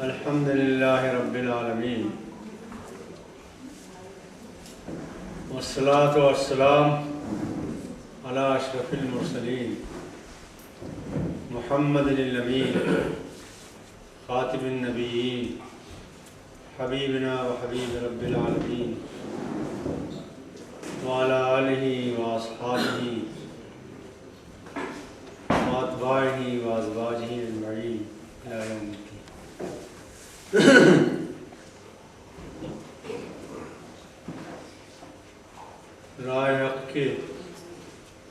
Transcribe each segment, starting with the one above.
الحمد للہ رب العالمین والصلاة والسلام علی اشرف المرسلین محمد الامین خاتم النبیین حبیبنا و حبیب رب العالمین وعلی آلہ و اصحابہ و اتباعہ و ازواجہ اجمعین الی یوم الدین۔ رائے حق کے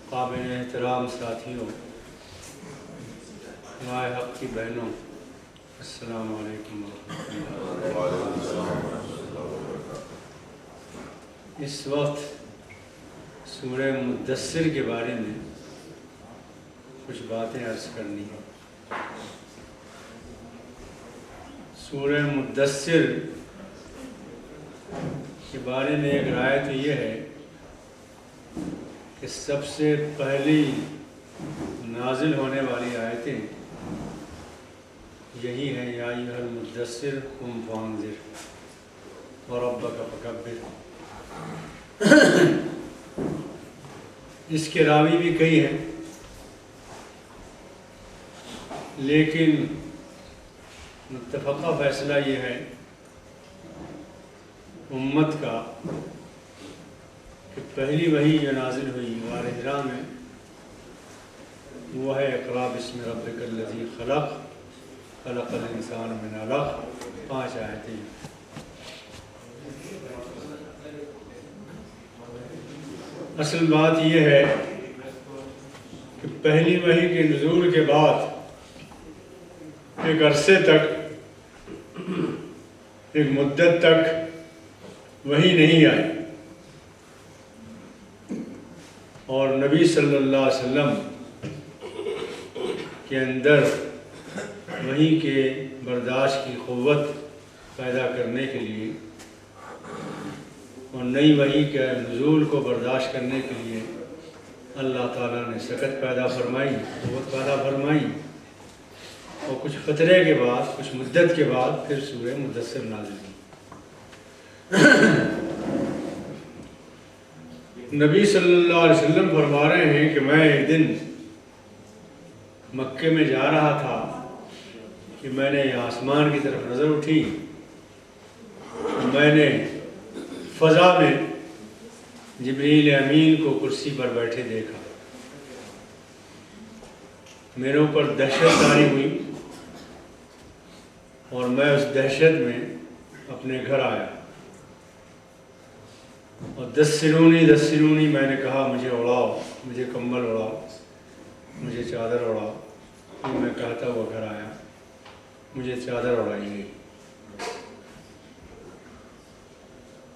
قابل احترام ساتھیوں، رائے حق کی بہنوں، السلام علیکم ورحمۃ اللہ۔ اس وقت سورہ مدثر کے بارے میں کچھ باتیں عرض کرنی ہیں۔ سورہ مدثر کے بارے میں ایک رائے تو یہ ہے کہ سب سے پہلی نازل ہونے والی آیتیں یہی ہیں، یا ایھا المدثر قم فانذر وربک فکبر۔ اس کے راوی بھی کئی ہیں، لیکن متفقہ فیصلہ یہ ہے امت کا کہ پہلی وحی جو نازل ہوئی غار حرا میں وہ ہے اقرأ بسم ربک الذی خلق خلق الانسان من علق، 5 آیتیں۔ اصل بات یہ ہے کہ پہلی وحی کے نزول کے بعد ایک عرصے تک، ایک مدت تک وحی نہیں آئی، اور نبی صلی اللہ علیہ وسلم کے اندر وحی کے برداشت کی قوت پیدا کرنے کے لیے اور نئی وحی کے نزول کو برداشت کرنے کے لیے اللہ تعالیٰ نے سکت پیدا فرمائی، قوت پیدا فرمائی، اور کچھ فترے کے بعد، کچھ مدت کے بعد پھر سورہ مدثر نازل ہوئی۔ نبی صلی اللہ علیہ وسلم فرما رہے ہیں کہ میں ایک دن مکے میں جا رہا تھا کہ میں نے آسمان کی طرف نظر اٹھی، میں نے فضا میں جبریل امین کو کرسی پر بیٹھے دیکھا، میرے اوپر دہشت طاری ہوئی اور میں اس دہشت میں اپنے گھر آیا اور دثرونی میں نے کہا مجھے اڑاؤ، مجھے کمبل اڑاؤ، مجھے چادر اڑاؤ۔ پھر میں کہتا ہوا گھر آیا، مجھے چادر اڑائی گئی،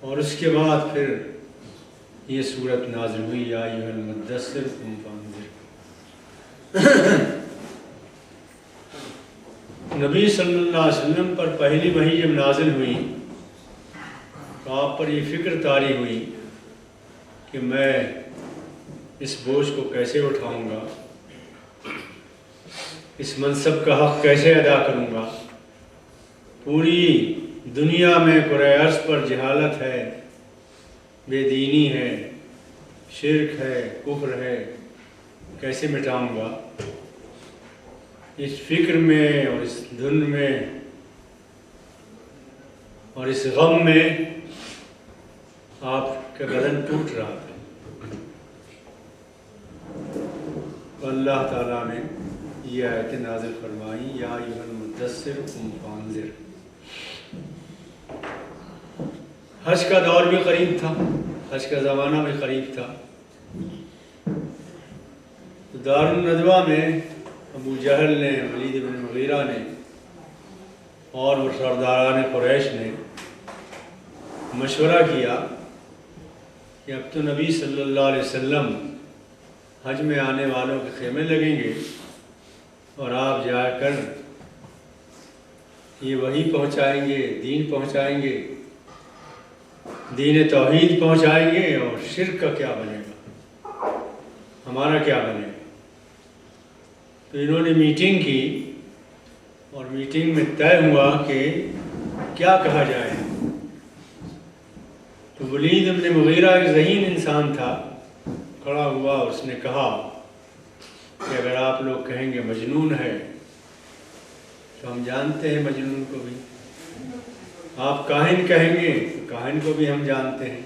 اور اس کے بعد پھر یہ صورت نازل ہوئی، یا ایھا المدثر قم فانذر۔ نبی صلی اللہ علیہ وسلم پر پہلی وحی جب نازل ہوئی تو آپ پر یہ فکر طاری ہوئی کہ میں اس بوجھ کو کیسے اٹھاؤں گا، اس منصب کا حق کیسے ادا کروں گا۔ پوری دنیا میں کرۂ ارض پر جہالت ہے، بے دینی ہے، شرک ہے، کفر ہے، کیسے مٹاؤں گا۔ اس فکر میں اور اس دھن میں اور اس غم میں آپ کا بدن ٹوٹ رہا تھا۔ اللہ تعالیٰ نے یہ آیت نازل فرمائی، یا ایھا المدثر قم فانذر۔ حج کا دور بھی قریب تھا، حج کا زمانہ بھی قریب تھا۔ دار الندوہ میں ابو جہل نے، ولید بن مغیرہ نے اور وہ سرداران قریش نے مشورہ کیا کہ اب تو نبی صلی اللہ علیہ وسلم حج میں آنے والوں کے خیمے لگیں گے اور آپ جا کر یہ وحی پہنچائیں گے، دین پہنچائیں گے، دین توحید پہنچائیں گے، اور شرک کا کیا بنے گا، ہمارا کیا بنے گا۔ تو انہوں نے میٹنگ کی اور میٹنگ میں طے ہوا کہ کیا کہا جائے، تو ولید بن مغیرہ ایک ذہین انسان تھا، کھڑا ہوا اور اس نے کہا کہ اگر آپ لوگ کہیں گے مجنون ہے تو ہم جانتے ہیں مجنون کو بھی، آپ کاہن کہیں گے تو کاہن کو بھی ہم جانتے ہیں،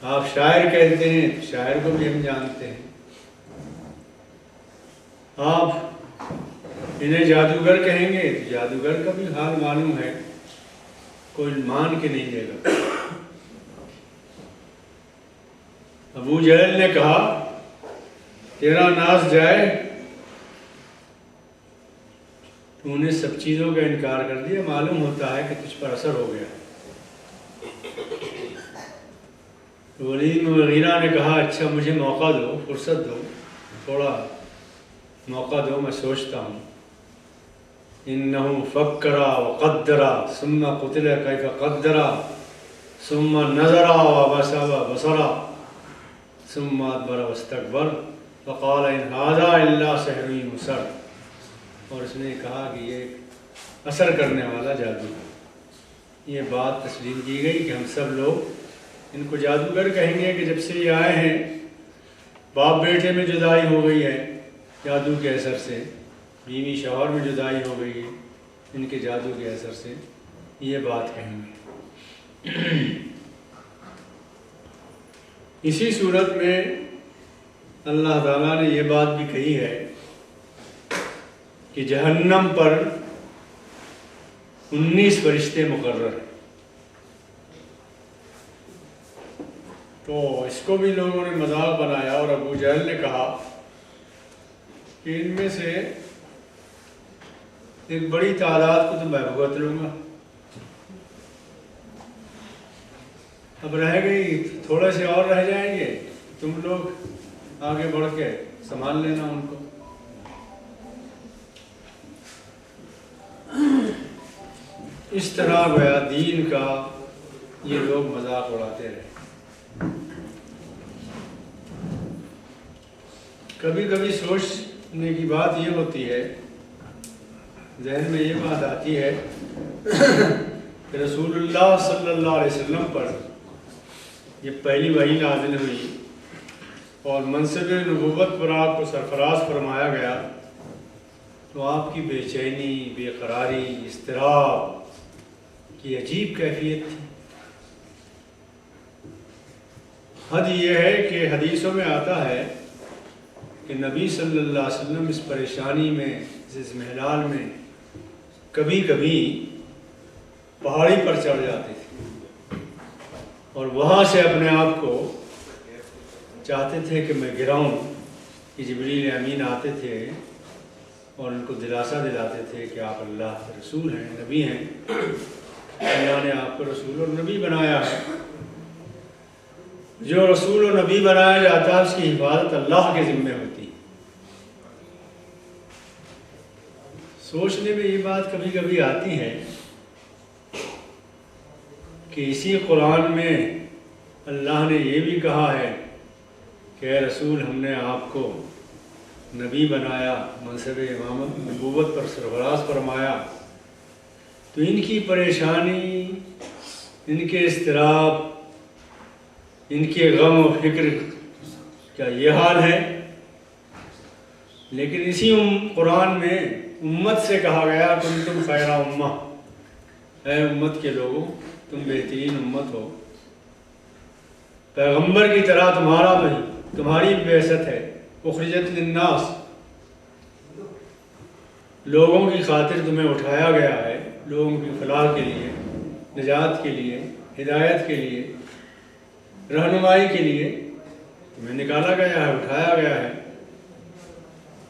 آپ شاعر کہتے ہیں تو شاعر کو بھی ہم جانتے ہیں، آپ انہیں جادوگر کہیں گے تو جادوگر کا بھی حال معلوم ہے، کوئی مان کے نہیں دے گا۔ ابو جہل نے کہا تیرا ناز جائے، تو انہیں سب چیزوں کا انکار کر دیا، معلوم ہوتا ہے کہ تجھ پر اثر ہو گیا۔ ولید بن مغیرہ نے کہا اچھا مجھے موقع دو، فرصت دو، تھوڑا موقع دو، میں سوچتا ہوں۔ انہو فکر وقدر ثم قتل کیف قدر ثم نظر وعبس وبصر ثم ادبر واستکبر فقال ان ھذا الا سحر یؤثر۔ اور اس نے کہا کہ یہ ایک اثر کرنے والا جادو ہے۔ یہ بات تسلیم کی گئی کہ ہم سب لوگ ان کو جادوگر کہیں گے کہ جب سے یہ آئے ہیں باپ بیٹے میں جدائی ہو گئی ہے جادو کے اثر سے، بیوی شوہر میں جدائی ہو گئی ہے ان کے جادو کے اثر سے، یہ بات کہیں گے۔ اسی صورت میں اللہ تعالیٰ نے یہ بات بھی کہی ہے کہ جہنم پر 19 فرشتے مقرر ہیں، تو اس کو بھی لوگوں نے مذاق بنایا، اور ابو جہل نے کہا کہ ان میں سے ایک بڑی تعداد کو تو میں بھگت لوں گا، اب رہ گئی تھوڑے سے اور رہ جائیں گے، تم لوگ آگے بڑھ کے سنبھال لینا ان کو۔ اس طرح گویا دین کا یہ لوگ مذاق اڑاتے رہے۔ کبھی کبھی سوچنے کی بات یہ ہوتی ہے، ذہن میں یہ بات آتی ہے کہ رسول اللہ صلی اللہ علیہ وسلم پر یہ پہلی وحی نازل ہوئی اور منصب نبوت پر آپ کو سرفراز فرمایا گیا، تو آپ کی بے چینی، بے قراری، اضطراب کی عجیب کیفیت تھی۔ حد یہ ہے کہ حدیثوں میں آتا ہے کہ نبی صلی اللہ علیہ وسلم اس پریشانی میں، اس اضمحلال میں کبھی کبھی پہاڑی پر چڑھ جاتے تھے اور وہاں سے اپنے آپ کو چاہتے تھے کہ میں گراؤں، کہ جبریل امین آتے تھے اور ان کو دلاسا دلاتے تھے کہ آپ اللہ کے رسول ہیں، نبی ہیں، اللہ نے آپ کو رسول اور نبی بنایا ہے۔ جو رسول و نبی بنایا جاتا ہے اس کی حفاظت اللہ کے ذمہ ہوتی ہے۔ سوچنے میں یہ بات کبھی کبھی آتی ہے کہ اسی قرآن میں اللہ نے یہ بھی کہا ہے کہ اے رسول ہم نے آپ کو نبی بنایا، منصب امامت نبوت پر سرفراز فرمایا، تو ان کی پریشانی، ان کے اضطراب، ان کے غم و فکر کیا یہ حال ہے؟ لیکن اسی قرآن میں امت سے کہا گیا کنتم خیر امہ، اے امت کے لوگوں تم بہترین امت ہو، پیغمبر کی طرح تمہاری بعثت ہے، اخرجت للناس، لوگوں کی خاطر تمہیں اٹھایا گیا ہے، لوگوں کی فلاح کے لیے، نجات کے لیے، ہدایت کے لیے، رہنمائی کے لیے تمہیں نکالا گیا ہے، اٹھایا گیا ہے۔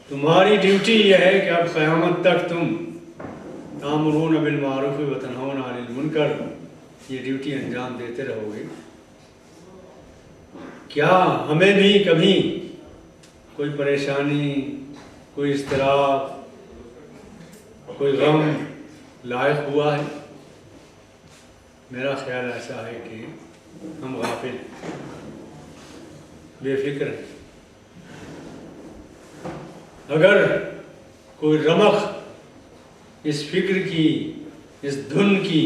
تمہاری ڈیوٹی یہ ہے کہ اب قیامت تک تم تامرون بالمعروف و تنہون عن المنکر، یہ ڈیوٹی انجام دیتے رہو گے۔ کیا ہمیں بھی کبھی کوئی پریشانی، کوئی اضطراب، کوئی غم لاحق ہوا ہے؟ میرا خیال ایسا ہے کہ ہم غافل، بے فکر ہیں۔ اگر کوئی رمق اس فکر کی، اس دھن کی،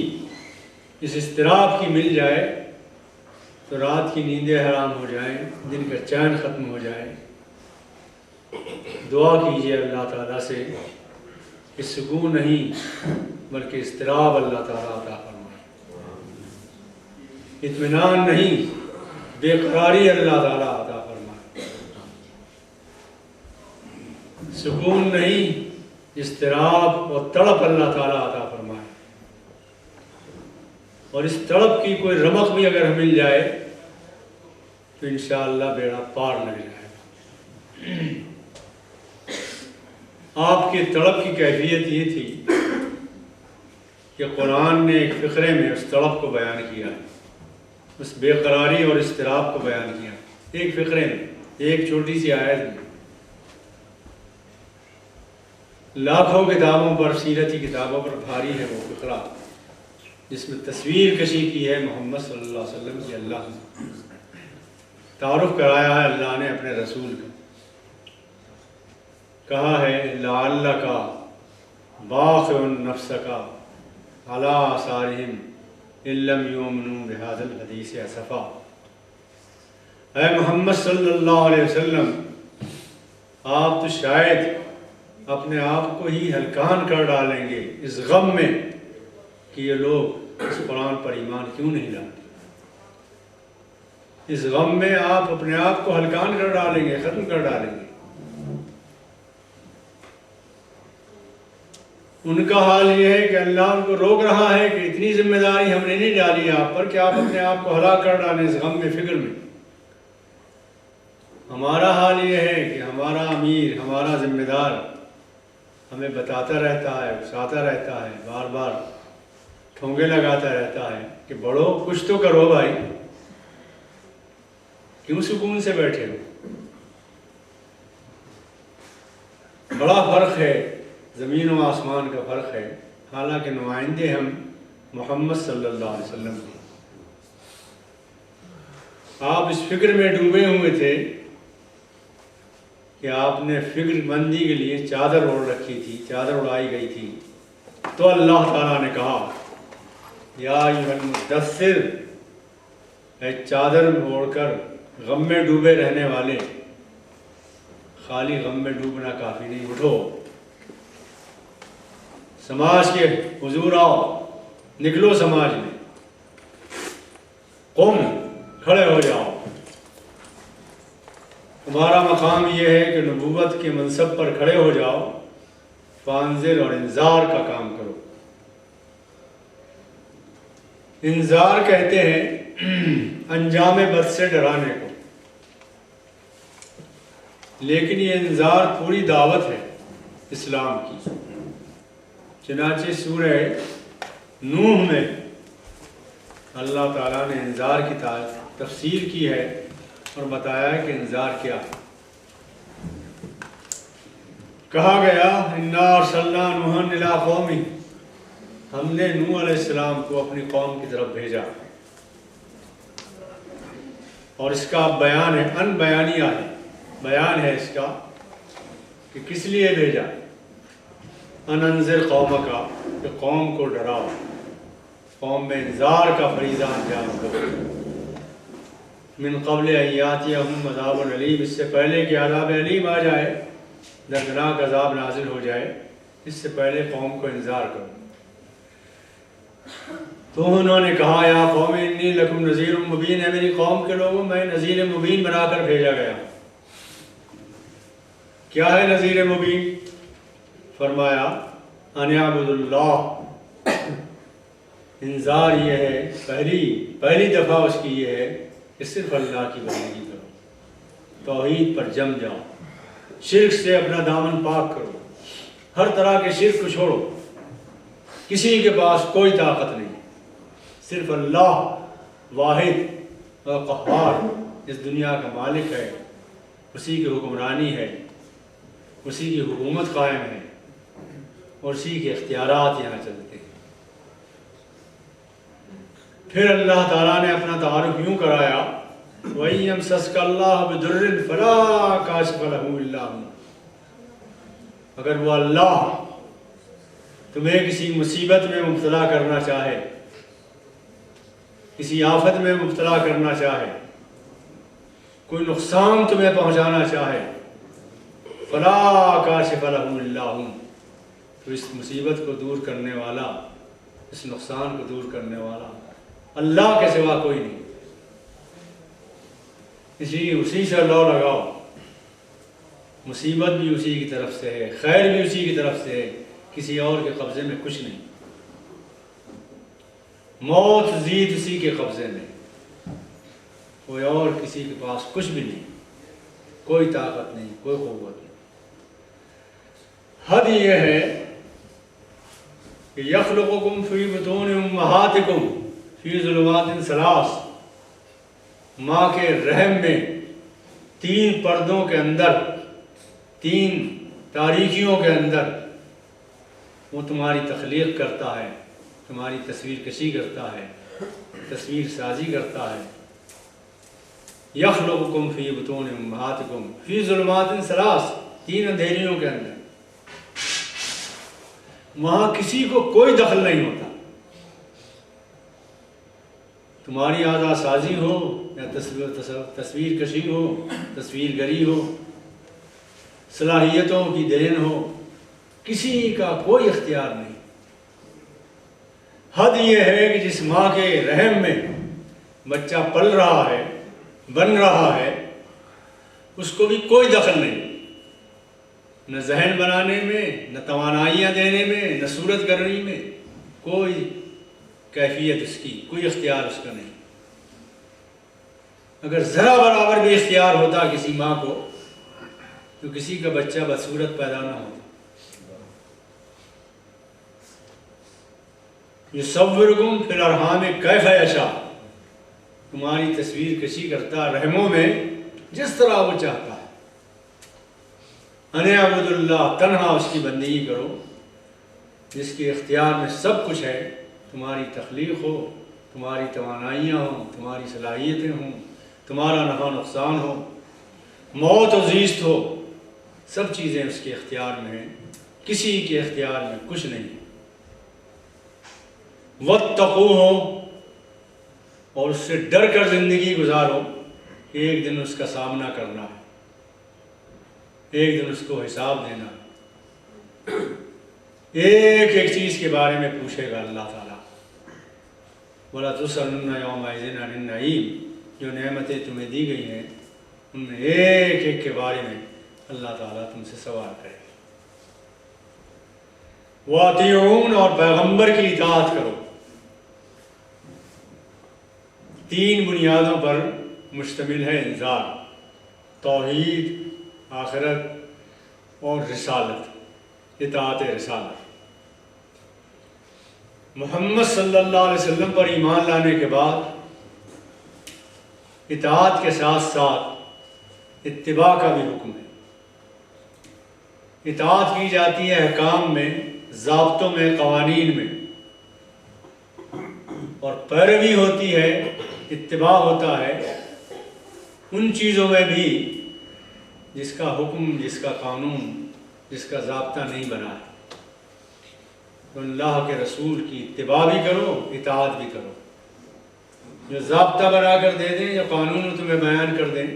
اس اضطراب کی مل جائے تو رات کی نیندیں حرام ہو جائیں، دن کا چین ختم ہو جائے۔ دعا کیجیے اللہ تعالیٰ سے کہ سکون نہیں بلکہ اضطراب اللہ تعالیٰ عطا فرمائے، اطمینان نہیں بے قراری اللہ تعالیٰ عطا فرمائے، سکون نہیں اضطراب اور تڑپ اللہ تعالیٰ عطا فرمائے۔ اور اس تڑپ کی کوئی رمق بھی اگر مل جائے تو انشاءاللہ بیڑا پار لگ جائے گا۔ آپ کی تڑپ کی کیفیت یہ تھی کہ قرآن نے ایک فقرے میں اس تڑپ کو بیان کیا، اس بے قراری اور اضطراب کو بیان کیا، ایک فقرے میں، ایک چھوٹی سی آیت میں۔ لاکھوں کتابوں پر، سیرتی کتابوں پر بھاری ہے وہ فقرہ جس میں تصویر کشی کی ہے محمد صلی اللہ علیہ وسلم کی، اللہ نے تعارف کرایا ہے اللہ نے اپنے رسول کا، کہا ہے لعلک باخع نفسک علی آثارہم ان لم یؤمنوا بہذا الحدیث اسفا۔ اے محمد صلی اللہ علیہ وسلم، آپ تو شاید اپنے آپ کو ہی ہلکان کر ڈالیں گے اس غم میں کہ یہ لوگ اس قرآن پر ایمان کیوں نہیں لاتے۔ اس غم میں آپ اپنے آپ کو ہلکان کر ڈالیں گے، ختم کر ڈالیں گے۔ ان کا حال یہ ہے کہ اللہ ان کو روک رہا ہے کہ اتنی ذمہ داری ہم نے نہیں ڈالی آپ پر کہ آپ اپنے آپ کو ہلاک کر ڈالیں اس غم میں، فکر میں۔ ہمارا حال یہ ہے کہ ہمارا امیر، ہمارا ذمہ دار ہمیں بتاتا رہتا ہے، اکساتا رہتا ہے، بار بار ٹھونگے لگاتا رہتا ہے کہ بڑھو، کچھ تو کرو بھائی، کیوں سکون سے بیٹھے ہو۔ بڑا فرق ہے، زمین و آسمان کا فرق ہے، حالانکہ نمائندے ہم محمد صلی اللہ علیہ وسلم کے۔ آپ اس فکر میں ڈوبے ہوئے تھے کہ آپ نے فکر مندی کے لیے چادر اوڑھ رکھی تھی، چادر اڑائی گئی تھی، تو اللہ تعالیٰ نے کہا یا ایھا المدثر، اے چادر اوڑھ کر غم میں ڈوبے رہنے والے، خالی غم میں ڈوبنا کافی نہیں، اٹھو، سماج کے حضور آؤ، نکلو سماج میں، قم، کھڑے ہو جاؤ۔ تمہارا مقام یہ ہے کہ نبوت کے منصب پر کھڑے ہو جاؤ، فانذر اور انذار کا کام کرو۔ انذار کہتے ہیں انجام بد سے ڈرانے کو، لیکن یہ انذار پوری دعوت ہے اسلام کی۔ چنانچہ سورہ نوح میں اللہ تعالیٰ نے انذار کی تفسیر کی ہے اور بتایا ہے کہ انذار کیا ہے۔ کہا گیا انا ارسلنا نوحا الی قومہ، ہم نے نوح علیہ السلام کو اپنی قوم کی طرف بھیجا، اور اس کا بیان ہے، ان بیانیہ ہے، بیان ہے اس کا کہ کس لیے بھیجا۔ ان انذر قومک، کہ قوم کو ڈراؤ، قوم میں انذار کا فریضہ انجام کرو۔ من قبل ان یاتیہم عذاب علیم، اس سے پہلے کہ عذاب علیم آ جائے، دردناک عذاب نازل ہو جائے، اس سے پہلے قوم کو انذار کرو۔ تو انہوں نے کہا یا قوم انی لکم نذیر مبین، ہے میری قوم کے لوگوں، میں نذیر مبین بنا کر بھیجا گیا۔ کیا ہے نذیر مبین؟ فرمایا ان اعبدوا اللہ، انذار یہ ہے، پہلی دفعہ اس کی یہ ہے کہ صرف اللہ کی بندگی کرو، توحید پر جم جاؤ، شرک سے اپنا دامن پاک کرو، ہر طرح کے شرک کو چھوڑو، کسی کے پاس کوئی طاقت نہیں، صرف اللہ واحد اور قہار اس دنیا کا مالک ہے، اسی کی حکمرانی ہے، اسی کی حکومت قائم ہے، اور اسی کے اختیارات یہاں چلتے ہیں۔ پھر اللہ تعالیٰ نے اپنا تعارف یوں کرایا وَإِن يَمْسَسْكَ اللَّهُ بِضُرٍّ فَلَا كَاشِفَ لَهُ إِلَّا هُوَ، اگر وہ اللہ تمہیں کسی مصیبت میں مبتلا کرنا چاہے، کسی آفت میں مبتلا کرنا چاہے، کوئی نقصان تمہیں پہنچانا چاہے، فلا کاشف لہ الا ہو، تو اس مصیبت کو دور کرنے والا، اس نقصان کو دور کرنے والا اللہ کے سوا کوئی نہیں۔ اسی سے لو لگاؤ، مصیبت بھی اسی کی طرف سے ہے، خیر بھی اسی کی طرف سے ہے، کسی اور کے قبضے میں کچھ نہیں۔ موت زید اسی کے قبضے میں، کوئی اور کسی کے پاس کچھ بھی نہیں، کوئی طاقت نہیں، کوئی قوت نہیں۔ حد یہ ہے کہ یخلقکم فی بطون امہاتکم فی ظلمات ثلاث، ماں کے رحم میں 3 پردوں کے اندر، 3 تاریکیوں کے اندر وہ تمہاری تخلیق کرتا ہے، تمہاری تصویر کشی کرتا ہے، تصویر سازی کرتا ہے۔ یخلقکم فی بطون امہاتکم فی ظلمات ثلاث، 3 اندھیریوں کے اندر، وہاں کسی کو کوئی دخل نہیں ہوتا۔ تمہاری اعضاء سازی ہو یا تصویر کشی ہو، تصویر گری ہو، صلاحیتوں کی دین ہو، کسی کا کوئی اختیار نہیں۔ حد یہ ہے کہ جس ماں کے رحم میں بچہ پل رہا ہے، بن رہا ہے، اس کو بھی کوئی دخل نہیں، نہ ذہن بنانے میں، نہ توانائیاں دینے میں، نہ صورت گرنی میں، کوئی کیفیت اس کی، کوئی اختیار اس کا نہیں۔ اگر ذرا برابر بھی اختیار ہوتا کسی ماں کو تو کسی کا بچہ بدصورت پیدا نہ ہوتا۔ یصورکم فی الارحام کیف یشاء، تمہاری تصویر کشی کرتا رحموں میں جس طرح وہ چاہتا ہے۔ ان اعبدوا اللہ، تنہا اس کی بندگی کرو جس کے اختیار میں سب کچھ ہے، تمہاری تخلیق ہو، تمہاری توانائیاں ہوں، تمہاری صلاحیتیں ہوں، تمہارا نفع نقصان ہو، موت و زیست ہو، سب چیزیں اس کے اختیار میں ہیں، کسی کے اختیار میں کچھ نہیں۔ واتقوہ، اور اس سے ڈر کر زندگی گزارو کہ ایک دن اس کا سامنا کرنا ہے، ایک دن اس کو حساب دینا ہے، ایک ایک چیز کے بارے میں پوچھے گا اللہ تعالیٰ۔ وَلَتُسْأَلُنَّ يَوْمَئِذٍ عَنِ النَّعِيمِ، جو نعمتیں تمہیں دی گئی ہیں ان میں ایک ایک کے بارے میں اللہ تعالیٰ تم سے سوال کرے گا۔ وَأَطِیعُونَ، اور پیغمبر کی اطاعت کرو۔ 3 بنیادوں پر مشتمل ہے انذار: توحید، آخرت اور رسالت، اطاعت رسالت۔ محمد صلی اللہ علیہ وسلم پر ایمان لانے کے بعد اطاعت کے ساتھ ساتھ اتباع کا بھی حکم ہے۔ اطاعت کی جاتی ہے احکام میں، ضابطوں میں، قوانین میں، اور پیروی ہوتی ہے، اتباع ہوتا ہے ان چیزوں میں بھی جس کا حکم، جس کا قانون، جس کا ضابطہ نہیں بنا ہے۔ تو اللہ کے رسول کی اتباع بھی کرو، اطاعت بھی کرو۔ جو ضابطہ بنا کر دے دیں، جو قانون تمہیں بیان کر دیں،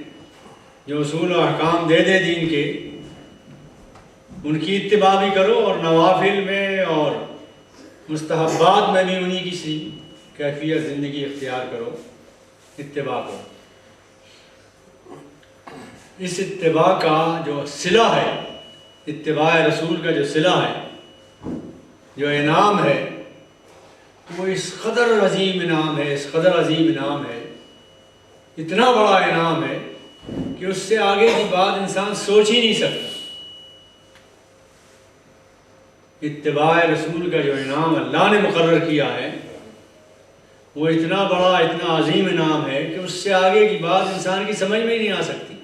جو اصول و احکام دے دیں دین کے، ان کی اتباع بھی کرو، اور نوافل میں اور مستحبات میں بھی انہی کی سی کیفیت زندگی اختیار کرو، اتباع کرو۔ اس اتباع کا جو صلہ ہے، اتباع رسول کا جو صلہ ہے، جو انعام ہے، وہ اس قدر عظیم انعام ہے، اس قدر عظیم انعام ہے، اتنا بڑا انعام ہے کہ اس سے آگے کی بات انسان سوچ ہی نہیں سکتا۔ اتباع رسول کا جو انعام اللہ نے مقرر کیا ہے وہ اتنا بڑا، اتنا عظیم انعام ہے کہ اس سے آگے کی بات انسان کی سمجھ میں ہی نہیں آ سکتی۔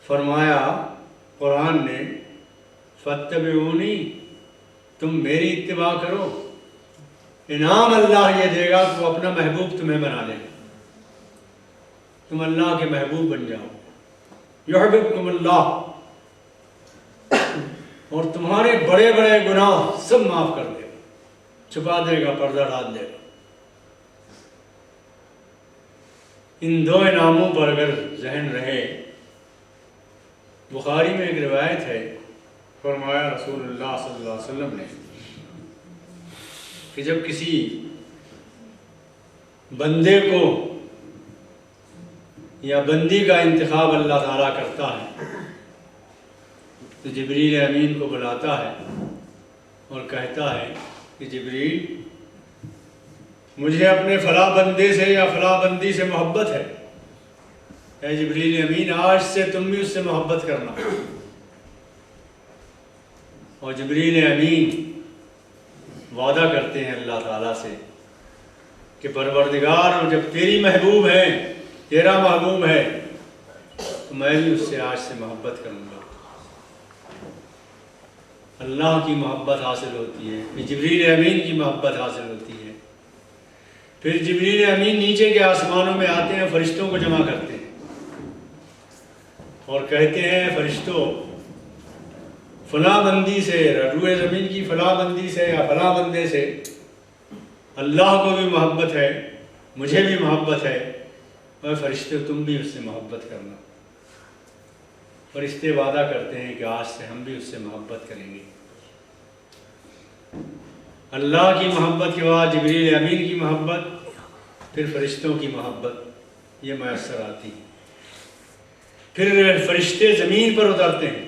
فرمایا قرآن نے، فاتبعونی، تم میری اتباع کرو، انعام اللہ یہ دے گا کہ وہ اپنا محبوب تمہیں بنا لے گا، تم اللہ کے محبوب بن جاؤ۔ یحببکم اللہ، اور تمہارے بڑے بڑے گناہ سب معاف کر دے گا، چھپا دے گا، پردہ ڈال دے گا۔ ان دو انعاموں پر اگر ذہن رہے، بخاری میں ایک روایت ہے، فرمایا رسول اللہ صلی اللہ علیہ وسلم نے کہ جب کسی بندے کو یا بندی کا انتخاب اللہ تعالیٰ کرتا ہے تو جبریل امین کو بلاتا ہے اور کہتا ہے کہ جبریل، مجھے اپنے فلاں بندے سے یا فلاں بندی سے محبت ہے، اے جبریل امین آج سے تم بھی اس سے محبت کرنا۔ اور جبریل امین وعدہ کرتے ہیں اللہ تعالیٰ سے کہ پروردگار، جب تیری محبوب ہے، تیرا محبوب ہے، تو میں بھی اس سے آج سے محبت کروں گا۔ اللہ کی محبت حاصل ہوتی ہے، پھر جبریل امین کی محبت حاصل ہوتی ہے، پھر جبریل امین نیچے کے آسمانوں میں آتے ہیں، فرشتوں کو جمع کرتے ہیں اور کہتے ہیں فرشتوں، فلاں بندی سے، روئے زمین کی فلاں بندی سے یا فلاں بندے سے اللہ کو بھی محبت ہے، مجھے بھی محبت ہے، اور فرشتے تم بھی اس سے محبت کرنا۔ فرشتے وعدہ کرتے ہیں کہ آج سے ہم بھی اس سے محبت کریں گے۔ اللہ کی محبت کے بعد جبریل امین کی محبت، پھر فرشتوں کی محبت یہ میسر آتی ہے۔ پھر فرشتے زمین پر اترتے ہیں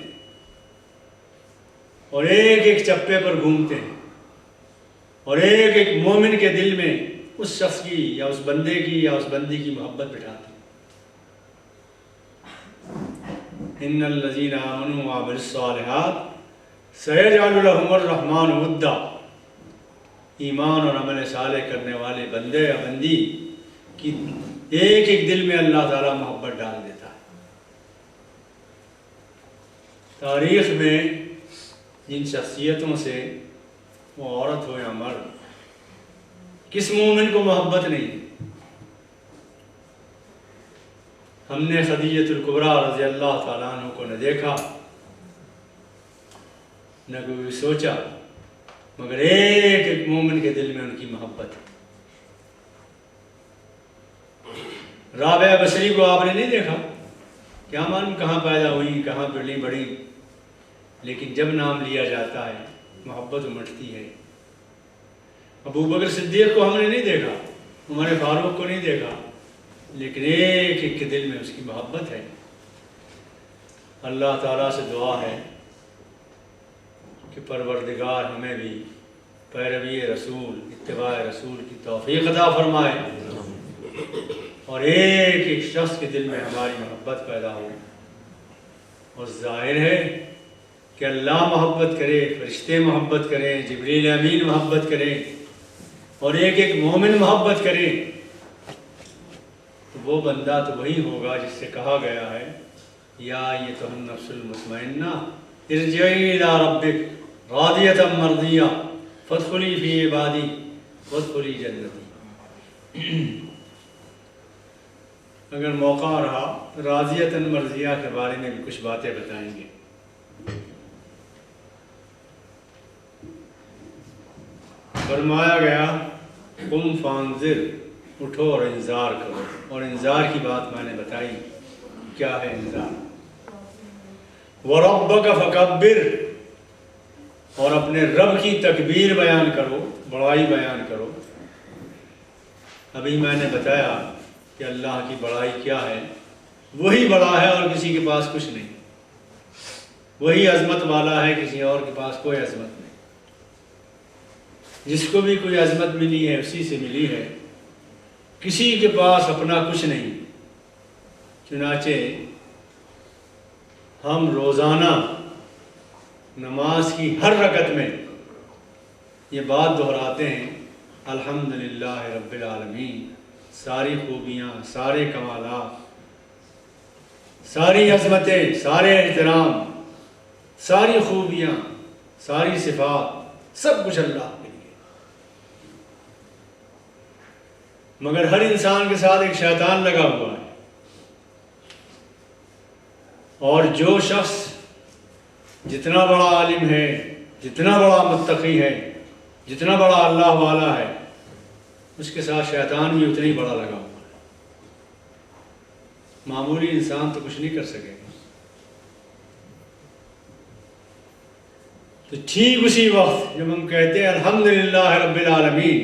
اور ایک ایک چپے پر گھومتے ہیں اور ایک ایک مومن کے دل میں اس شخص کی یا اس بندے کی یا اس بندی کی محبت بٹھاتے ہیں۔ ان الذین آمنوا وعملوا الصالحات سیجعل لهم الرحمن ودا، ایمان اور عمل صالح کرنے والے بندے یا بندی کی ایک ایک دل میں اللہ تعالیٰ محبت ڈال دیتا ہے۔ تاریخ میں جن شخصیتوں سے، وہ عورت ہو یا مرد، کس مومن کو محبت نہیں؟ ہم نے خدیجۃ الکبریٰ رضی اللہ تعالیٰ عنہ کو نہ دیکھا نہ کوئی سوچا، مگر ایک ایک مومن کے دل میں ان کی محبت ہے۔ رابعہ بصری کو آپ نے نہیں دیکھا، کیا معلوم کہاں پیدا ہوئی، کہاں پلی بڑی، لیکن جب نام لیا جاتا ہے محبت امٹتی ہے۔ ابو بکر صدیق کو ہم نے نہیں دیکھا، عمر فاروق کو نہیں دیکھا، لیکن ایک ایک کے دل میں اس کی محبت ہے۔ اللہ تعالیٰ سے دعا ہے کہ پروردگار ہمیں بھی پیروی رسول، اتباع رسول کی توفیق عطا فرمائے اور ایک ایک شخص کے دل میں ہماری محبت پیدا ہو۔ اور ظاہر ہے کہ اللہ محبت کرے، فرشتے محبت کریں، جبریل امین محبت کریں اور ایک ایک مومن محبت کرے، تو وہ بندہ تو وہی ہوگا جس سے کہا گیا ہے یا ایتھا النفس المطمئنہ ارجعی الی ربک راضیۃ مرضیہ فادخلی فی عبادی وادخلی جنتی۔ اگر موقع رہا راضیۃ مرضیہ کے بارے میں بھی کچھ باتیں بتائیں گے۔ فرمایا گیا قم فانذر، اٹھو اور انذار کرو، اور انذار کی بات میں نے بتائی، کیا ہے انذار؟ وَرَبَّكَ فَكَبِّرْ، اور اپنے رب کی تکبیر بیان کرو، بڑائی بیان کرو۔ ابھی میں نے بتایا کہ اللہ کی بڑائی کیا ہے، وہی بڑا ہے اور کسی کے پاس کچھ نہیں، وہی عظمت والا ہے، کسی اور کے پاس کوئی عظمت نہیں۔ جس کو بھی کوئی عظمت ملی ہے اسی سے ملی ہے، کسی کے پاس اپنا کچھ نہیں۔ چنانچہ ہم روزانہ نماز کی ہر رکعت میں یہ بات دہراتے ہیں، الحمدللہ رب العالمین، ساری خوبیاں، سارے کمالات، ساری عظمتیں، سارے احترام، ساری خوبیاں، ساری صفات، سب کچھ اللہ کے لیے۔ مگر ہر انسان کے ساتھ ایک شیطان لگا ہوا ہے، اور جو شخص جتنا بڑا عالم ہے، جتنا بڑا متقی ہے، جتنا بڑا اللہ والا ہے، اس کے ساتھ شیطان بھی اتنا ہی بڑا لگا ہوا ہے۔ معمولی انسان تو کچھ نہیں کر سکے گا۔ تو ٹھیک اسی وقت جب ہم کہتے ہیں الحمدللہ رب العالمین،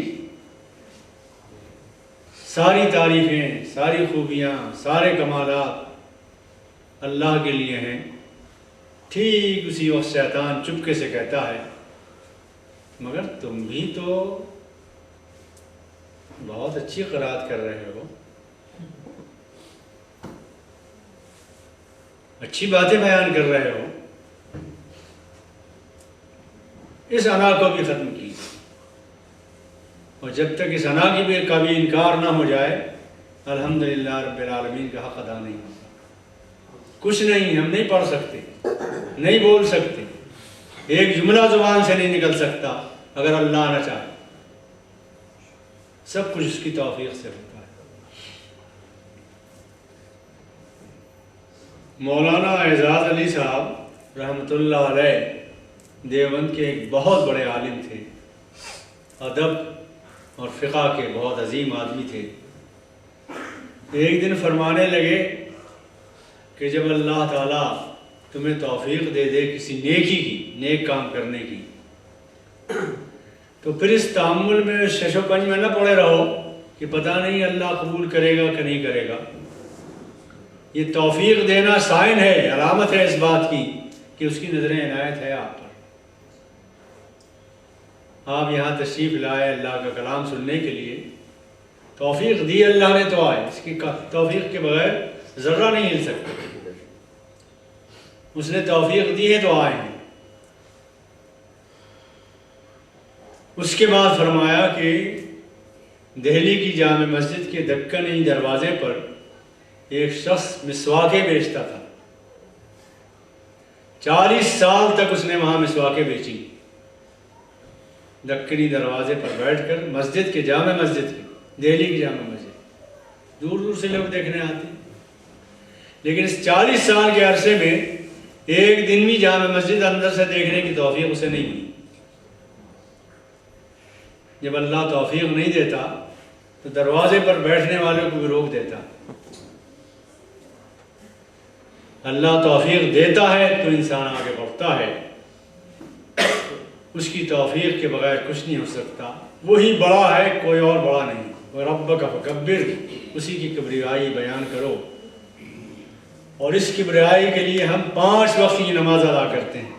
ساری تعریفیں، ساری خوبیاں، سارے کمالات اللہ کے لیے ہیں، ٹھیک اسی وقت شیطان چپکے سے کہتا ہے مگر تم بھی تو بہت اچھی قرات کر رہے ہو، اچھی باتیں بیان کر رہے ہو، اس انا کو بھی ختم کیجیے۔ اور جب تک اس انا کی بھی کبھی انکار نہ ہو جائے، الحمدللہ رب العالمین کا حق ادا نہیں ہوگا۔ کچھ نہیں، ہم نہیں پڑھ سکتے، نہیں بول سکتے، ایک جملہ زبان سے نہیں نکل سکتا اگر اللہ نہ چاہے۔ سب کچھ اس کی توفیق سے ہوتا ہے۔ مولانا اعزاز علی صاحب رحمۃ اللہ علیہ دیوبند کے ایک بہت بڑے عالم تھے، ادب اور فقہ کے بہت عظیم آدمی تھے۔ ایک دن فرمانے لگے کہ جب اللہ تعالیٰ تمہیں توفیق دے دے کسی نیکی کی، نیک کام کرنے کی، تو پھر اس تأمل میں، شش و پنج میں نہ پڑے رہو کہ پتہ نہیں اللہ قبول کرے گا کہ نہیں کرے گا۔ یہ توفیق دینا سائن ہے، علامت ہے اس بات کی کہ اس کی نظر عنایت ہے آپ پر۔ آپ یہاں تشریف لائے اللہ کا کلام سننے کے لیے، توفیق دی اللہ نے تو آئے، اس کی توفیق کے بغیر ذرہ نہیں ہل سکتا۔ اس نے توفیق دی ہے تو آئے ہیں۔ اس کے بعد فرمایا کہ دہلی کی جامع مسجد کے دکنی دروازے پر ایک شخص مسواکیں بیچتا تھا۔ 40 سال تک اس نے وہاں مسواکیں بیچی، دکنی دروازے پر بیٹھ کر، مسجد کے، جامع مسجد کے، دہلی کی جامع مسجد، دور دور سے لوگ دیکھنے آتے ہیں، لیکن اس 40 سال کے عرصے میں ایک دن بھی جامع مسجد اندر سے دیکھنے کی توفیق اسے نہیں ملی۔ جب اللہ توفیق نہیں دیتا تو دروازے پر بیٹھنے والوں کو بھی روک دیتا۔ اللہ توفیق دیتا ہے تو انسان آگے بڑھتا ہے، اس کی توفیق کے بغیر کچھ نہیں ہو سکتا۔ وہی بڑا ہے، کوئی اور بڑا نہیں۔ ربک فکبر، اسی کی کبریائی بیان کرو۔ اور اس کبریائی کے لیے ہم 5 وقت کی نماز ادا کرتے ہیں،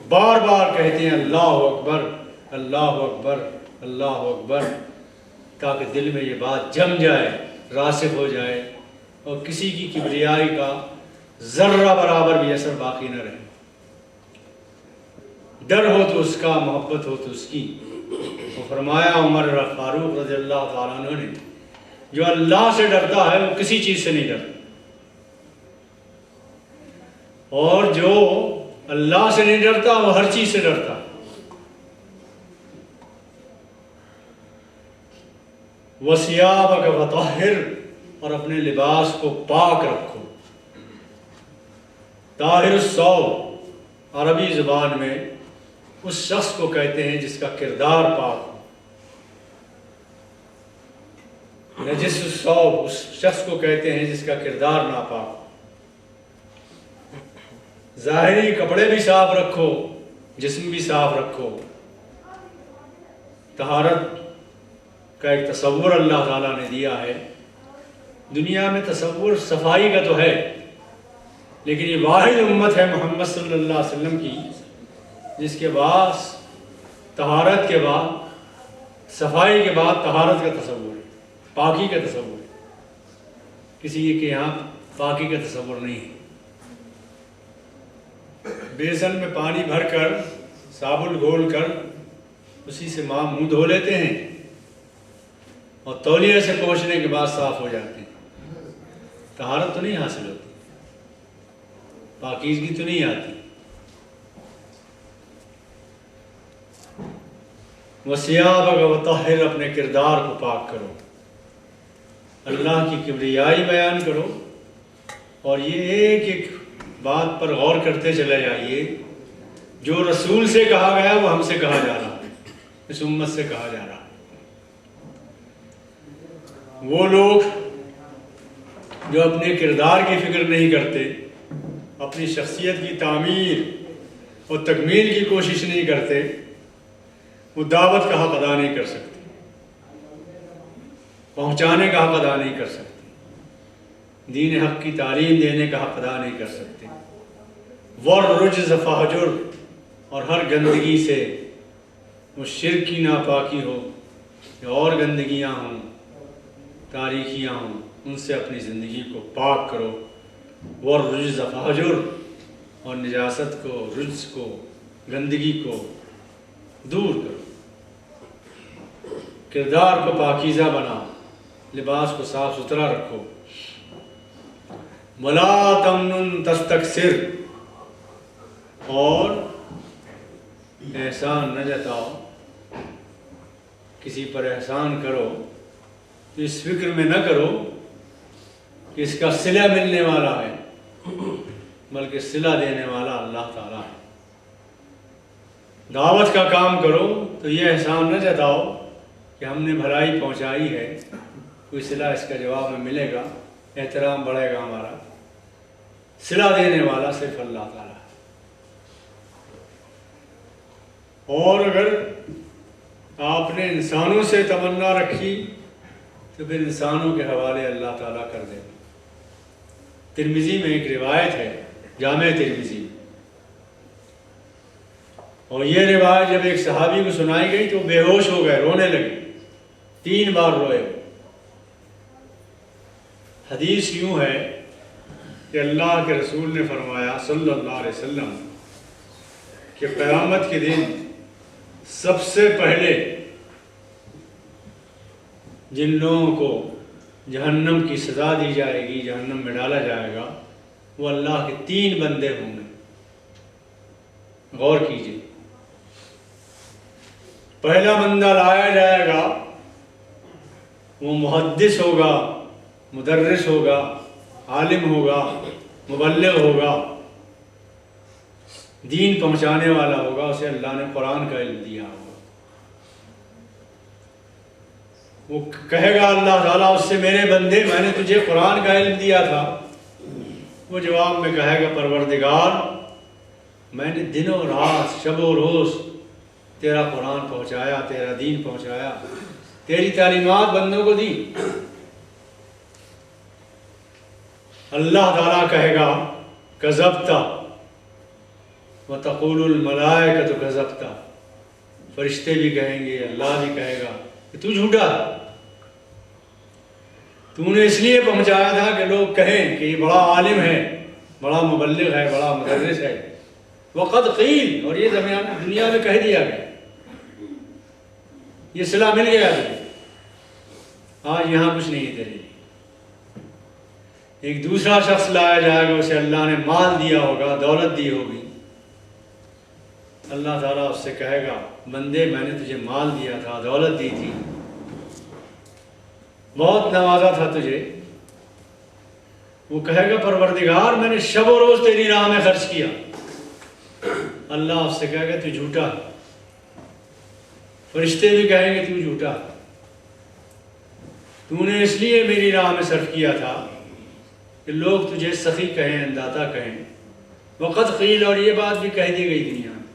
بار بار کہتے ہیں اللہ اکبر، اللہ اکبر، اللہ اکبر، تاکہ دل میں یہ بات جم جائے، راسخ ہو جائے، اور کسی کی کبریائی کا ذرہ برابر بھی اثر باقی نہ رہے۔ ڈر ہو تو اس کا، محبت ہو تو اس کی۔ وہ فرمایا عمر فاروق رضی اللہ تعالیٰ عنہ نے، جو اللہ سے ڈرتا ہے وہ کسی چیز سے نہیں ڈرتا، اور جو اللہ سے نہیں ڈرتا وہ ہر چیز سے ڈرتا۔ وَثِيَابَكَ فَطَهِّرْ، اور اپنے لباس کو پاک رکھو۔ طاہر الثوب عربی زبان میں اس شخص کو کہتے ہیں جس کا کردار پاک ہو۔ نجس الثوب اس شخص کو کہتے ہیں جس کا کردار ناپاک ہو۔ ظاہری کپڑے بھی صاف رکھو، جسم بھی صاف رکھو۔ طہارت کا ایک تصور اللہ تعالیٰ نے دیا ہے۔ دنیا میں تصور صفائی کا تو ہے، لیکن یہ واحد امت ہے محمد صلی اللہ علیہ وسلم کی جس کے بعد طہارت کے بعد، صفائی کے بعد طہارت کا تصور ہے، پاکی کا تصور ہے۔ کسی کے یہاں پاکی کا تصور نہیں ہے۔ بیسن میں پانی بھر کر، صابن گھول کر اسی سے منہ دھو لیتے ہیں اور تولیے سے پوچھنے کے بعد صاف ہو جاتے ہیں۔ طہارت تو نہیں حاصل ہوتی، پاکیزگی تو نہیں آتی۔ وَثِيَابَكَ وَطَهِّرْ، اپنے کردار کو پاک کرو، اللہ کی کبریائی بیان کرو، اور یہ ایک ایک بات پر غور کرتے چلے جائیے، جو رسول سے کہا گیا وہ ہم سے کہا جا رہا ہے، اس امت سے کہا جا رہا ہے۔ وہ لوگ جو اپنے کردار کی فکر نہیں کرتے، اپنی شخصیت کی تعمیر اور تکمیل کی کوشش نہیں کرتے، وہ دعوت کا حق ادا نہیں کر سکتے، پہنچانے کا حق ادا نہیں کر سکتے، دین حق کی تعلیم دینے کا حق ادا نہیں کر سکتے۔ وَالرُّجْزَ فَاہْجُرْ، اور ہر گندگی سے، وہ شرک کی ناپاکی ہو یا اور گندگیاں ہوں، تاریکیاں ہوں، ان سے اپنی زندگی کو پاک کرو۔ وَالرُّجْزَ فَاہْجُرْ، اور نجاست کو، رجز کو، گندگی کو دور کرو، کردار کو پاکیزہ بناؤ، لباس کو صاف ستھرا رکھو۔ وَلَا تَمْنُن تَسْتَكْثِرْ، اور احسان نہ جتاؤ، کسی پر احسان کرو تو اس فکر میں نہ کرو کہ اس کا صلہ ملنے والا ہے، بلکہ صلہ دینے والا اللہ تعالیٰ ہے۔ دعوت کا کام کرو تو یہ احسان نہ جتاؤ کہ ہم نے بھلائی پہنچائی ہے، کوئی صلہ اس کا جواب میں ملے گا، احترام بڑھے گا ہمارا۔ صلہ دینے والا صرف اللہ تعالیٰ ہے۔ اور اگر آپ نے انسانوں سے تمنا رکھی تو پھر انسانوں کے حوالے اللہ تعالیٰ کر دے۔ ترمذی میں ایک روایت ہے، جامع ترمذی، اور یہ روایت جب ایک صحابی کو سنائی گئی تو بے ہوش ہو گئے، رونے لگے، 3 بار روئے۔ حدیث یوں ہے کہ اللہ کے رسول نے فرمایا صلی اللہ علیہ وسلم کہ قیامت کے دن سب سے پہلے جن لوگوں کو جہنم کی سزا دی جائے گی، جہنم میں ڈالا جائے گا، وہ اللہ کے 3 بندے ہوں گے۔ غور کیجیے، پہلا بندہ لایا جائے گا، وہ محدث ہوگا، مدرس ہوگا، عالم ہوگا، مبلغ ہوگا، دین پہنچانے والا ہوگا، اسے اللہ نے قرآن کا علم دیا ہوگا۔ وہ کہے گا اللہ تعالیٰ اس سے، میرے بندے میں نے تجھے قرآن کا علم دیا تھا۔ وہ جواب میں کہے گا پروردگار میں نے دن و رات، شب و روز تیرا قرآن پہنچایا، تیرا دین پہنچایا، تیری تعلیمات بندوں کو دی۔ اللہ تعالیٰ کہے گا کذبت، وتقول الملائکۃ کذبت، فرشتے بھی کہیں گے، اللہ بھی کہے گا کہ تو جھوٹا ہے، تو نے اس لیے پہنچایا تھا کہ لوگ کہیں کہ یہ بڑا عالم ہے، بڑا مبلغ ہے، بڑا مدرس ہے۔ وقد قیل، اور یہ دنیا میں کہہ دیا گیا، یہ صلہ مل گیا تجھے، آج یہاں کچھ نہیں ہے تیرے لیے۔ ایک دوسرا شخص لایا جائے گا، اسے اللہ نے مال دیا ہوگا، دولت دی ہوگی، اللہ تعالیٰ اس سے کہے گا بندے میں نے تجھے مال دیا تھا، دولت دی تھی، بہت نوازا تھا تجھے۔ وہ کہے گا پروردگار میں نے شب و روز تیری راہ میں خرچ کیا۔ اللہ اس سے کہے گا تو جھوٹا ہے۔ فرشتے بھی کہیں گے تو جھوٹا ہے، تو نے اس لیے میری راہ میں صرف کیا تھا کہ لوگ تجھے سخی کہیں، انداتا کہیں۔ وقت قیل، اور یہ بات بھی کہہ دی گئی دنیا میں،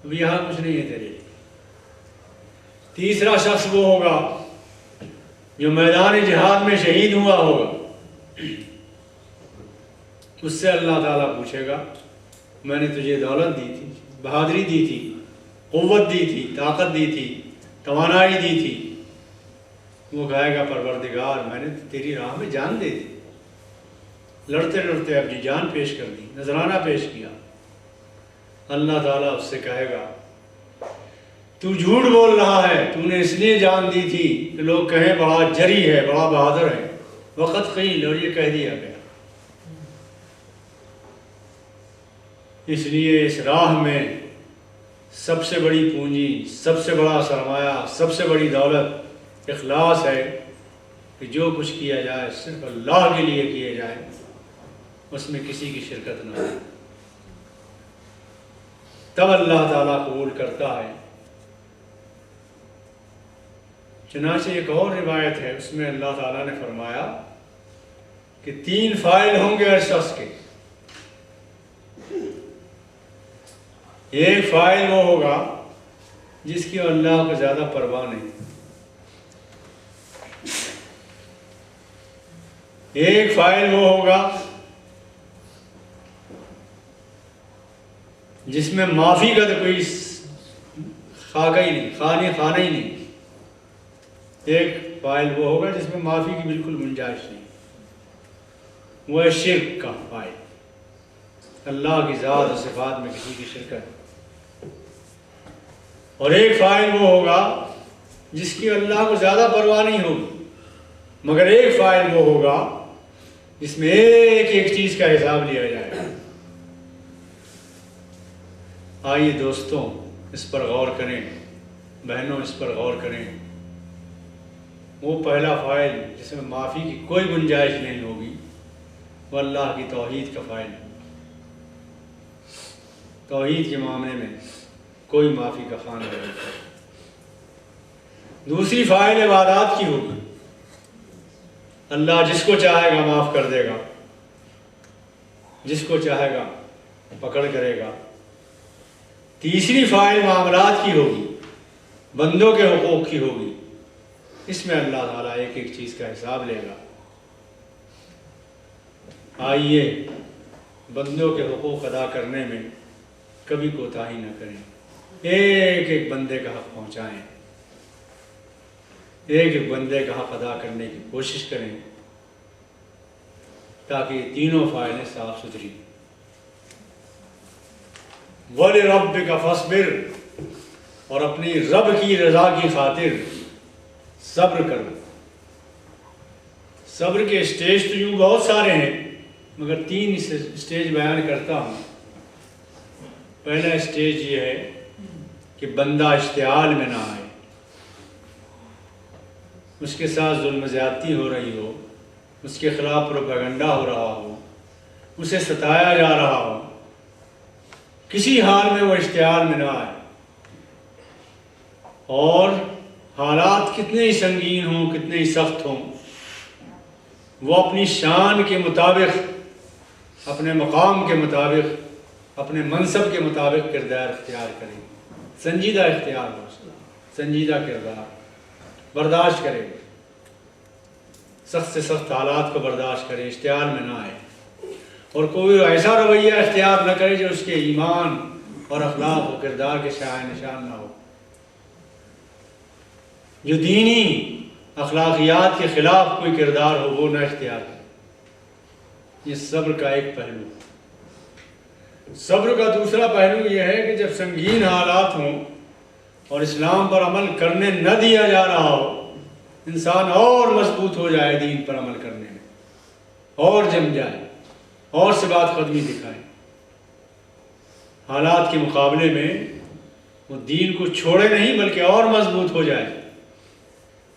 اب یہاں کچھ نہیں ہے تیرے لیے۔ تیسرا شخص وہ ہوگا جو میدان جہاد میں شہید ہوا ہوگا، اس سے اللہ تعالیٰ پوچھے گا میں نے تجھے دولت دی تھی، بہادری دی تھی، قوت دی تھی، طاقت دی تھی، توانائی دی تھی۔ وہ کہے گا پروردگار میں نے تیری راہ میں جان دے دی، لڑتے لڑتے اپنی جان پیش کر دی، نذرانہ پیش کیا۔ اللہ تعالیٰ اس سے کہے گا تو جھوٹ بول رہا ہے، تو نے اس لیے جان دی تھی کہ لوگ کہیں بڑا جری ہے، بڑا بہادر ہے۔ وقت قیل، اور یہ کہہ دیا گیا۔ اس لیے اس راہ میں سب سے بڑی پونجی، سب سے بڑا سرمایہ، سب سے بڑی دولت اخلاص ہے کہ جو کچھ کیا جائے صرف اللہ کے لیے کیا جائے، اس میں کسی کی شرکت نہ ہو، تب اللہ تعالیٰ قبول کرتا ہے۔ چنانچہ ایک اور روایت ہے، اس میں اللہ تعالیٰ نے فرمایا کہ 3 فاعل ہوں گے ہر شخص کے۔ ایک فاعل وہ ہوگا جس کی اللہ کو زیادہ پرواہ نہیں، ایک فاعل وہ ہوگا جس میں معافی کا تو کوئی خاکہ ہی نہیں، خانہ ہی نہیں۔ ایک فاعل وہ ہوگا جس میں معافی کی بالکل گنجائش نہیں، وہ ہے شرک کا فاعل، اللہ کی ذات و صفات میں کسی کی شرکت۔ اور ایک فاعل وہ ہوگا جس کی اللہ کو زیادہ پرواہ نہیں ہوگی، مگر ایک فاعل وہ ہوگا جس میں ایک ایک چیز کا حساب لیا جائے گا۔ آئیے دوستوں اس پر غور کریں، بہنوں اس پر غور کریں۔ وہ پہلا فاعل جس میں معافی کی کوئی گنجائش نہیں ہوگی، وہ اللہ کی توحید کا فاعل ہے۔ توحید کے معاملے میں کوئی معافی کا خانہ نہیں۔ دوسری فاعل عبادات کی ہوگی، اللہ جس کو چاہے گا معاف کر دے گا، جس کو چاہے گا پکڑ کرے گا۔ تیسری فاعل معاملات کی ہوگی، بندوں کے حقوق کی ہوگی، اس میں اللہ تعالیٰ ایک ایک چیز کا حساب لے گا۔ آئیے بندوں کے حقوق ادا کرنے میں کبھی کوتاہی نہ کریں، ایک ایک بندے کا حق پہنچائیں، ایک ایک بندے کا حق ادا کرنے کی کوشش کریں، تاکہ یہ تینوں فائلیں صاف ستھری۔ وَلِرَبِّكَ فَاصْبِرْ، اور اپنی رب کی رضا کی خاطر صبر کرو۔ صبر کے اسٹیج تو یوں بہت سارے ہیں، مگر 3 اسٹیج بیان کرتا ہوں۔ پہلا اسٹیج یہ ہے کہ بندہ اشتعال میں نہ آئے، اس کے ساتھ ظلم زیادتی ہو رہی ہو، اس کے خلاف پروپیگنڈا ہو رہا ہو، اسے ستایا جا رہا ہو، کسی حال میں وہ اشتعال میں نہ آئے، اور حالات کتنے ہی سنگین ہوں، کتنے ہی سخت ہوں، وہ اپنی شان کے مطابق، اپنے مقام کے مطابق، اپنے منصب کے مطابق کردار اختیار کرے، سنجیدہ اختیار ہو، سنجیدہ کردار برداشت کرے، سخت سے سخت حالات کو برداشت کرے، اشتعال میں نہ آئے، اور کوئی ایسا رویہ اختیار نہ کرے جو اس کے ایمان اور اخلاق و کردار کے شائع نشان نہ ہو، جو دینی اخلاقیات کے خلاف کوئی کردار ہو وہ نہ اختیار کرے۔ یہ صبر کا ایک پہلو۔ صبر کا دوسرا پہلو یہ ہے کہ جب سنگین حالات ہوں اور اسلام پر عمل کرنے نہ دیا جا رہا ہو، انسان اور مضبوط ہو جائے دین پر عمل کرنے میں، اور جم جائے، اور ثبات قدمی دکھائے، حالات کے مقابلے میں وہ دین کو چھوڑے نہیں بلکہ اور مضبوط ہو جائے۔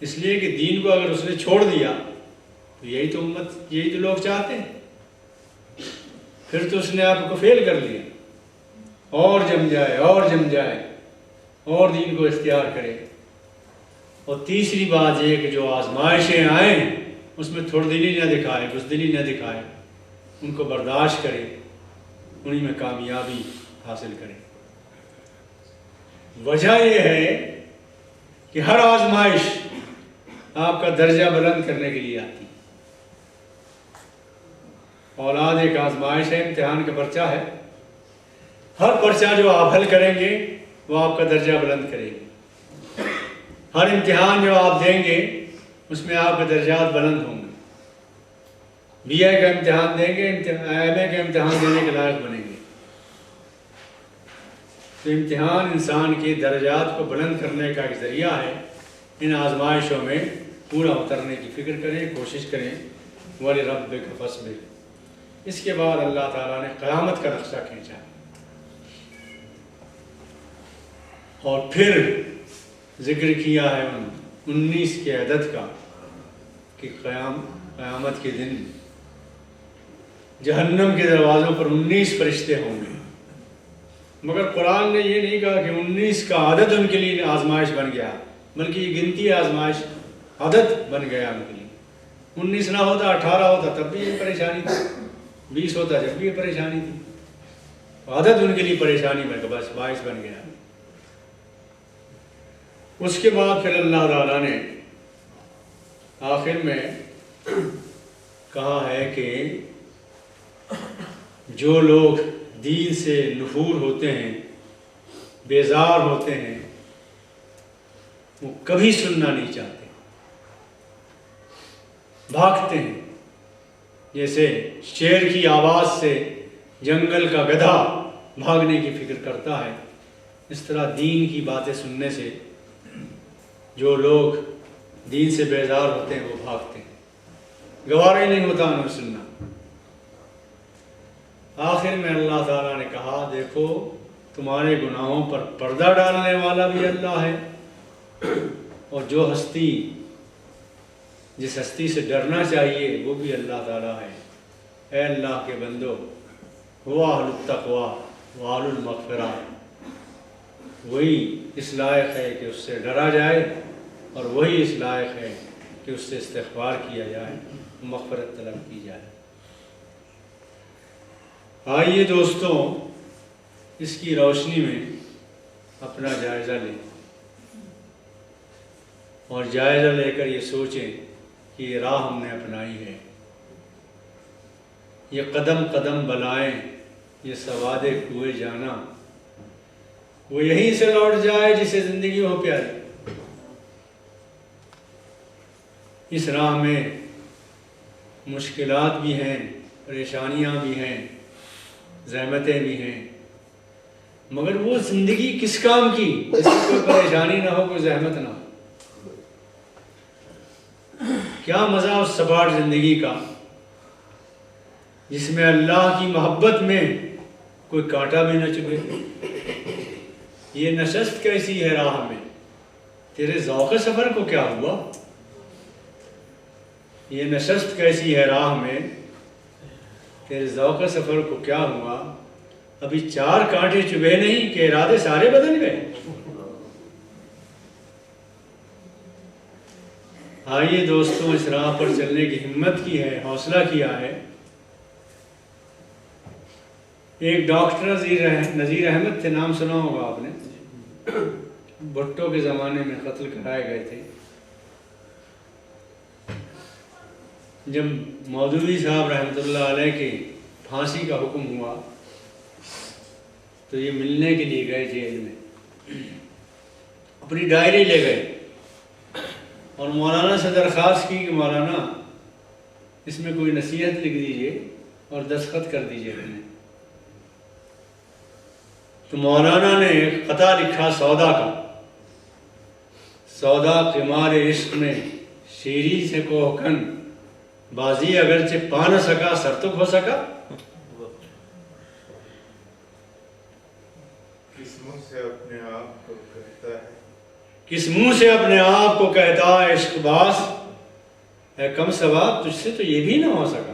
اس لیے کہ دین کو اگر اس نے چھوڑ دیا تو یہی تو امت، یہی تو لوگ چاہتے ہیں، پھر تو اس نے آپ کو فیل کر لیا، اور جم جائے، اور جم جائے، اور دین کو اختیار کرے۔ اور تیسری بات یہ کہ جو آزمائشیں آئیں اس میں تھوڑ دلی نہ دکھائے، بزدلی نہ دکھائے، ان کو برداشت کرے، انہی میں کامیابی حاصل کرے۔ وجہ یہ ہے کہ ہر آزمائش آپ کا درجہ بلند کرنے کے لیے آتی ہے۔ اولاد ایک آزمائش ہے، امتحان کا پرچہ ہے۔ ہر پرچہ جو آپ حل کریں گے وہ آپ کا درجہ بلند کرے گی۔ ہر امتحان جو آپ دیں گے اس میں آپ کے درجات بلند ہوں گے۔ بی اے کا امتحان دیں گے، ایم اے کا امتحان دینے کے لائق بنیں گے۔ تو امتحان انسان کے درجات کو بلند کرنے کا ایک ذریعہ ہے۔ ان آزمائشوں میں پورا اترنے کی فکر کریں، کوشش کریں۔ وَلِرَبِّكَ فَاصْبِرْ۔ اس کے بعد اللہ تعالیٰ نے قیامت کا نقشہ کھینچا، اور پھر ذکر کیا ہے 19 کے عدد کا کہ قیامت کے دن جہنم کے دروازوں پر 19 فرشتے ہوں گے، مگر قرآن نے یہ نہیں کہا کہ 19 کا عدد ان کے لیے آزمائش بن گیا، بلکہ یہ گنتی آزمائش عدد بن گیا ان کے لیے۔ 19 نہ ہوتا، 18 ہوتا تب بھی یہ پریشانی تھی، 20 ہوتا جب بھی یہ پریشانی تھی، عدد ان کے لیے پریشانی بن گیا، بس 22 بن گیا۔ اس کے بعد پھر اللہ تعالیٰ نے آخر میں کہا ہے کہ جو لوگ دین سے نفور ہوتے ہیں، بیزار ہوتے ہیں، وہ کبھی سننا نہیں چاہتے، بھاگتے ہیں، جیسے شیر کی آواز سے جنگل کا گدھا بھاگنے کی فکر کرتا ہے، اس طرح دین کی باتیں سننے سے جو لوگ دین سے بیزار ہوتے ہیں وہ بھاگتے ہیں، گوارا ہی نہیں ہوتا انہیں سننا۔ آخر میں اللہ تعالیٰ نے کہا دیکھو تمہارے گناہوں پر پردہ ڈالنے والا بھی اللہ ہے، اور جو ہستی جس ہستی سے ڈرنا چاہیے وہ بھی اللہ تعالیٰ ہے۔ اے اللہ کے بندو، ہوا اہل التقوی و اہل المغفرہ، وہی اس لائق ہے کہ اس سے ڈرا جائے، اور وہی اس لائق ہے کہ اس سے استغفار کیا جائے، مغفرت طلب کی جائے۔ آئیے دوستوں، اس کی روشنی میں اپنا جائزہ لیں، اور جائزہ لے کر یہ سوچیں کہ یہ راہ ہم نے اپنائی ہے، یہ قدم قدم بلائیں، یہ سواد کوئے جانا، وہ یہیں سے لوٹ جائے جسے زندگی ہو پیاری۔ اس راہ میں مشکلات بھی ہیں، پریشانیاں بھی ہیں، زحمتیں بھی ہیں، مگر وہ زندگی کس کام کی جس میں کوئی پریشانی نہ ہو، کوئی زحمت نہ ہو؟ کیا مزہ اس سپاٹ زندگی کا جس میں اللہ کی محبت میں کوئی کانٹا بھی نہ چبھے۔ یہ نشست کیسی ہے راہ میں، تیرے ذوق سفر کو کیا ہوا؟ یہ نشست کیسی ہے راہ میں، تیرے ذوق سفر کو کیا ہوا؟ ابھی 4 کانٹے چبھے نہیں کہ ارادے سارے بدل گئے۔ آئیے دوستوں، اس راہ پر چلنے کی ہمت کی ہے، حوصلہ کیا ہے۔ ایک ڈاکٹر نذیر احمد تھے، نام سنا ہوگا آپ نے، بھٹو کے زمانے میں قتل کرائے گئے تھے۔ جب مودودی صاحب رحمۃ اللہ علیہ کی پھانسی کا حکم ہوا تو یہ ملنے کے لیے گئے جیل میں، اپنی ڈائری لے گئے اور مولانا سے درخواست کی کہ مولانا اس میں کوئی نصیحت لکھ دیجئے اور دستخط کر دیجئے ہمیں۔ تو مولانا نے ایک خطا لکھا سودا کا، سودا قمار عشق میں شیری سے کوہکن، بازی اگرچہ پا نہ سکا سرتک ہو سکا۔ کس منہ سے اپنے آپ کو کہتا ہے، کس منہ سے اپنے آپ کو کہتا ہے عشق باز، اے کم ثواب تجھ سے تو یہ بھی نہ ہو سکا۔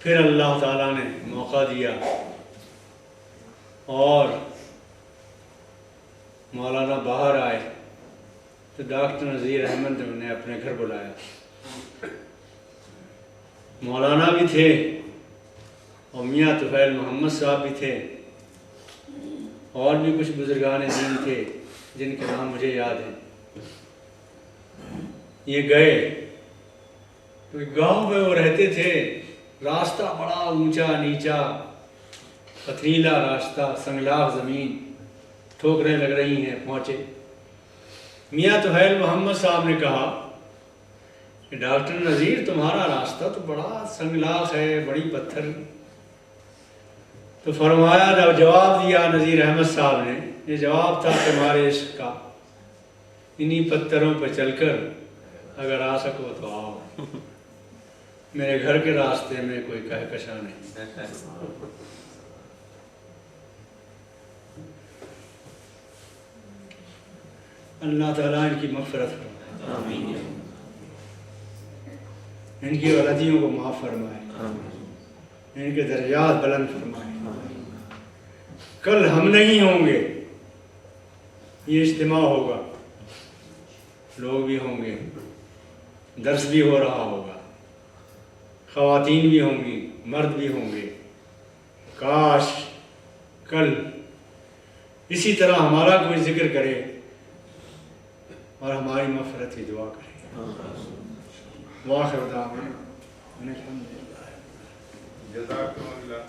پھر اللہ تعالیٰ نے موقع دیا اور مولانا باہر آئے تو ڈاکٹر نذیر احمد نے انہیں اپنے گھر بلایا۔ مولانا بھی تھے اور میاں طفیل محمد صاحب بھی تھے، اور بھی کچھ بزرگان دین تھے جن کے نام مجھے یاد ہیں۔ یہ گئے تو گاؤں میں وہ رہتے تھے، راستہ بڑا اونچا نیچا، پتھریلا راستہ، سنگلاخ زمین، ٹھوکریں لگ رہی ہیں۔ پہنچے، میاں طفیل محمد صاحب نے کہا کہ ڈاکٹر نذیر تمہارا راستہ تو بڑا سنگلاخ ہے، بڑی پتھر۔ تو فرمایا، جواب دیا نذیر احمد صاحب نے، یہ جواب تھا تمہارے عشق کا، انہی پتھروں پہ چل کر اگر آ سکو تو آؤ، میرے گھر کے راستے میں کوئی کہکشاں نہیں۔ اللہ تعالیٰ ان کی مغفرت فرمائے۔ ان کی غلطیوں کو معاف فرمائے، ان کے درجات بلند فرمائے۔ کل ہم نہیں ہوں گے، یہ اجتماع ہوگا، لوگ بھی ہوں گے، درس بھی ہو رہا ہوگا، خواتین بھی ہوں گی، مرد بھی ہوں گے۔ کاش کل اسی طرح ہمارا کوئی ذکر کرے اور ہماری مغفرت کی دعا کرے۔ وآخر دعوانا ان الحمد للہ۔ جزاکم اللہ۔